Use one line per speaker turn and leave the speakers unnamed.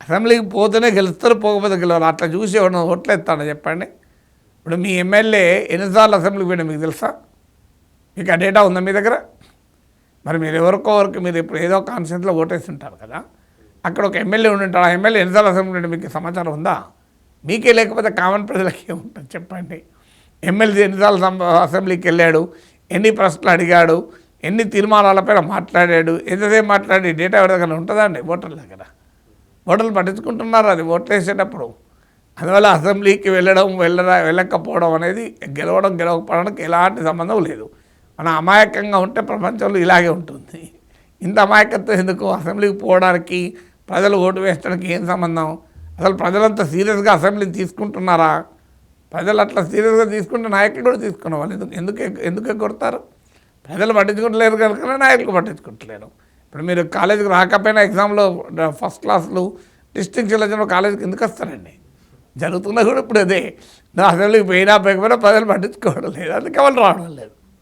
అసెంబ్లీకి పోతేనే గెలుస్తారు, పోకపోతే గెలవాలి. అట్లా చూసి ఎవరైనా ఓట్లు ఎత్తాడో చెప్పండి. ఇప్పుడు మీ ఎమ్మెల్యే ఎన్నిసార్లు అసెంబ్లీకి పోయినా మీకు తెలుసా? మీకు ఆ డేటా ఉందా మీ దగ్గర? మరి మీరు ఎవరికొవరికి మీరు ఇప్పుడు ఏదో కాన్స్టిట్యూన్సీలో ఓటేస్తుంటారు కదా, అక్కడ ఒక ఎమ్మెల్యే ఉండి ఆ ఎమ్మెల్యే ఎన్నిసార్లు అసెంబ్లీ ఉంటే మీకు సమాచారం ఉందా? మీకే లేకపోతే కామన్ ప్రజలకి ఏముంటుంది చెప్పండి? ఎమ్మెల్యే ఎన్నిసార్లు అసెంబ్లీకి వెళ్ళాడు, ఎన్ని ప్రశ్నలు అడిగాడు, ఎన్ని తీర్మానాలపైన మాట్లాడాడు, ఎంతసేపు మాట్లాడి డేటా ఎవరి దగ్గర ఉంటుందా అండి? ఓటర్ల దగ్గర. ఓటర్లు పట్టించుకుంటున్నారు అది ఓట్లు వేసేటప్పుడు. అందువల్ల అసెంబ్లీకి వెళ్ళకపోవడం అనేది గెలవకపోవడానికి ఎలాంటి సంబంధం లేదు. మన అమాయకంగా ఉంటే ప్రపంచంలో ఇలాగే ఉంటుంది. ఇంత అమాయకత్వం ఎందుకు? అసెంబ్లీకి పోవడానికి ప్రజలు ఓటు వేయడానికి ఏం సంబంధం? అసలు ప్రజలంతా సీరియస్గా అసెంబ్లీని తీసుకుంటున్నారా? ప్రజలు అట్లా సీరియస్గా తీసుకుంటే నాయకులు కూడా తీసుకునే వాళ్ళు ఎందుకు కొడతారు? ప్రజలు పట్టించుకుంటలేరు కనుక నాయకులు పట్టించుకుంటలేరు. ఇప్పుడు మీరు కాలేజీకి రాకపోయినా ఎగ్జామ్లో ఫస్ట్ క్లాసులు డిస్టింక్షన్ వచ్చిన కాలేజీకి ఎందుకు వస్తారండి? జరుగుతున్నా కూడా ఇప్పుడు అదే. అసెంబ్లీకి పోయినా పోకపోయినా ప్రజలు పట్టించుకోవడం లేదు, అందుకే వాళ్ళు రావడం లేదు.